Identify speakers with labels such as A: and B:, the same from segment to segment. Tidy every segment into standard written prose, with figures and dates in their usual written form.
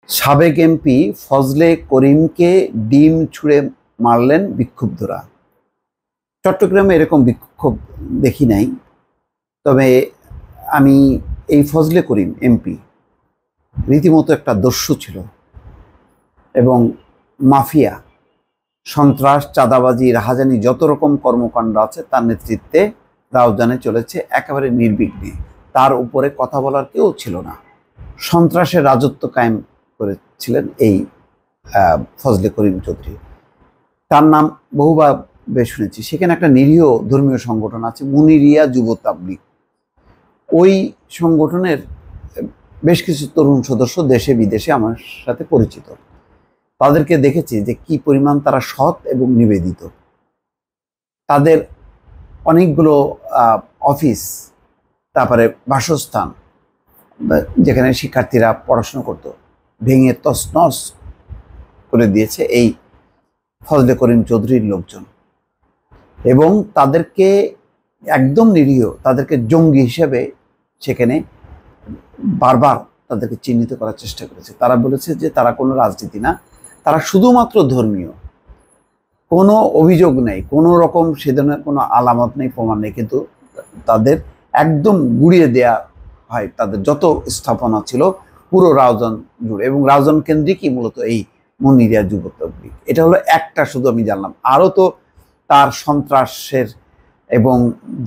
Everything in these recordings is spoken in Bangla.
A: সাবেক এমপি ফজলে করিমকে ডিম ছুঁড়ে মারলেন বিক্ষুব্ধরা। চট্টগ্রামে এরকম বিক্ষোভ দেখি নাই, তবে আমি এই ফজলে করিম এমপি রীতিমতো একটা দস্যু ছিল এবং মাফিয়া, সন্ত্রাস, চাঁদাবাজি, রাহাজানি যত রকম কর্মকাণ্ড আছে তার নেতৃত্বে রাউজানে চলেছে একেবারে নির্বিঘ্নে। তার উপরে কথা বলার কেউ ছিল না। সন্ত্রাসের রাজত্ব কায়েম করেছিলেন এই ফজলে করিম চৌধুরী। তার নাম বহুবার বেশ শুনেছি। সেখানে একটা নিরীহ ধর্মীয় সংগঠন আছে, মুনিরিয়া যুব তাবলিগ। ওই সংগঠনের বেশ কিছু তরুণ সদস্য দেশে বিদেশে আমার সাথে পরিচিত। তাদেরকে দেখেছি যে কি পরিমাণ তারা সৎ এবং নিবেদিত। তাদের অনেকগুলো অফিস, তারপরে বাসস্থান, যেখানে শিক্ষার্থীরা পড়াশোনা করত, ভেঙে তছনছ করে দিয়েছে এই ফজলে করিম চৌধুরীর লোকজন। এবং তাদেরকে একদম নিরীহ, তাদেরকে জঙ্গি হিসেবে সেখানে বারবার তাদেরকে চিহ্নিত করার চেষ্টা করেছে। তারা বলেছে যে তারা কোনো রাজনীতি না, তারা শুধুমাত্র ধর্মীয়। কোনো অভিযোগ নেই, কোনো রকম সে ধরনের কোনো আলামত নেই, প্রমাণ নেই, কিন্তু তাদের একদম গুড়িয়ে দেয়া হয় তাদের যত স্থাপনা ছিল পুরো রাউজান জুড়ে। এবং রাউজান কেন্দ্রিকই মূলত এই মুনিরিয়া যুব তাবলিগ। এটা হলো একটা, শুধু আমি জানলাম। আরও তো তার সন্ত্রাসের এবং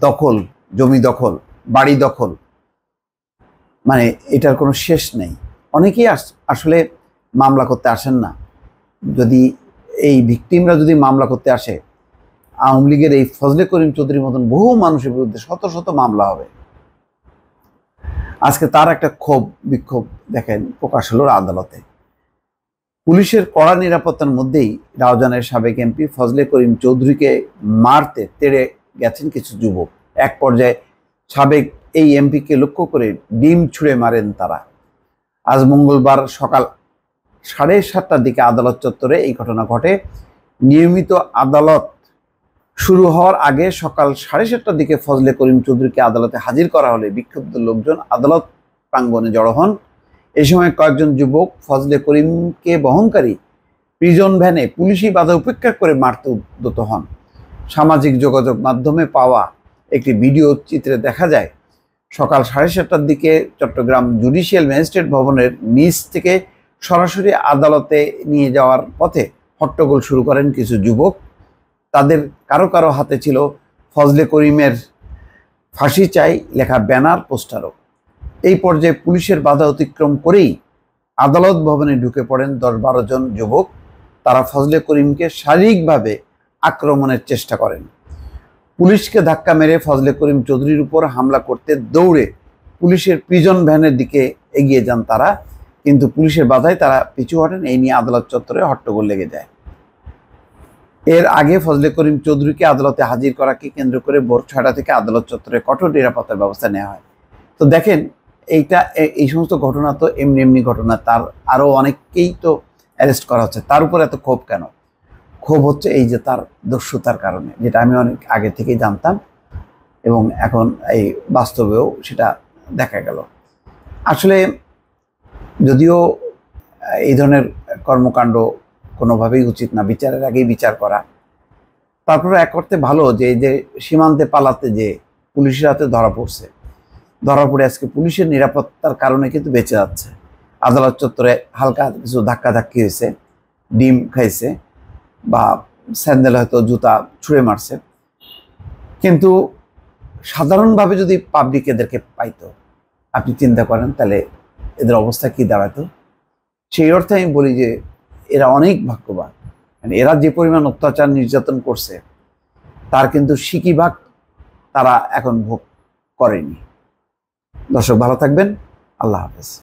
A: দখল, জমি দখল, বাড়ি দখল, মানে এটার কোনো শেষ নেই। অনেকেই আসলে মামলা করতে আসেন না। যদি এই ভিকটিমরা যদি মামলা করতে আসে, আওয়ামী লীগের এই ফজলে করিম চৌধুরীর মতন বহু মানুষের বিরুদ্ধে শত শত মামলা হবে। আজকে তার একটা ক্ষোভ বিক্ষোভ দেখেন প্রকাশ হলো আদালতে। পুলিশের কড়া নিরাপত্তার মধ্যেই রাউজানের সাবেক এমপি ফজলে করিম চৌধুরীকে মারতে তেড়ে গেছেন কিছু যুবক। এক পর্যায়ে সাবেক এই এমপিকে লক্ষ্য করে ডিম ছুঁড়ে মারেন তারা। আজ মঙ্গলবার সকাল 7:30টার দিকে আদালত চত্বরে এই ঘটনা ঘটে। নিয়মিত আদালত শুরু হওয়ার আগে সকাল 7:30টার দিকে ফজলে করিম চৌধুরীকে আদালতে হাজির করা হলে বিক্ষুব্ধ লোকজন আদালত প্রাঙ্গণে জড়ো হন। এই সময় কয়েকজন যুবক ফজলে করিমকে বহনকারী প্রিজন ভ্যানে পুলিশি বাধা উপেক্ষা করে মারতে উদ্যত হন। সামাজিক যোগাযোগ মাধ্যমে পাওয়া একটি ভিডিও চিত্রে দেখা যায়, সকাল 7:30টার দিকে চট্টগ্রাম জুডিশিয়াল ম্যাজিস্ট্রেট ভবনের নিচ থেকে সরাসরি আদালতে নিয়ে যাওয়ার পথে হট্টগোল শুরু করেন কিছু যুবক। তাদের কারো কারো হাতে ছিল ফজলে করিমের ফাঁসি চাই লেখা ব্যানার, পোস্টারও। এই পর্যায়ে পুলিশের বাধা অতিক্রম করেই আদালত ভবনে ঢুকে পড়েন 10-12 জন যুবক। তারা ফজলে করিমকে শারীরিকভাবে আক্রমণের চেষ্টা করেন। পুলিশকে ধাক্কা মেরে ফজলে করিম চৌধুরীর উপর হামলা করতে দৌড়ে পুলিশের প্রিজন ভ্যানের দিকে এগিয়ে যান তারা, কিন্তু পুলিশের বাধায় তারা পিছু হটেন। এই নিয়ে আদালত চত্বরে হট্টগোল লেগে যায়। এর আগে ফজলে করিম চৌধুরীকে আদালতে হাজির করাকে কেন্দ্র করে ভোর 6টা থেকে আদালত চত্বরে কঠোর নিরাপত্তার ব্যবস্থা নেওয়া হয়। তো দেখেন, এই সমস্ত ঘটনা তো এমনি ঘটনা, তার আরও অনেককেই তো অ্যারেস্ট করা হচ্ছে। তার উপর এত ক্ষোভ কেন? ক্ষোভ হচ্ছে এই যে তার দস্যুতার কারণে, যেটা আমি অনেক আগে থেকেই জানতাম এবং এখন এই বাস্তবেও সেটা দেখা গেল। আসলে যদিও এই ধরনের কর্মকাণ্ড কোনোভাবেই উচিত না, বিচারের আগেই বিচার করা, তারপরে এক অর্থে ভালো যে এই যে সীমান্তে পালাতে যে পুলিশের হাতে ধরা পড়ে আজকে পুলিশের নিরাপত্তার কারণে কিন্তু বেঁচে যাচ্ছে। আদালত চত্বরে হালকা কিছু ধাক্কাধাক্কি হয়েছে, ডিম খাইছে বা স্যান্ডেল হয়তো জুতা ছুঁড়ে মারছে, কিন্তু সাধারণভাবে যদি পাবলিক এদেরকে পাইতো, আপনি চিন্তা করেন তাহলে এদের অবস্থা কি দাঁড়াতো। সেই অর্থে আমি বলি যে এরা অনেক ভাগ্যবান। মানে এরা যে পরিমাণ অত্যাচার নির্যাতন করছে তার কিন্তু সিকিভাগ তারা এখন ভোগ করেনি। দর্শক ভালো থাকবেন, আল্লাহ হাফেজ।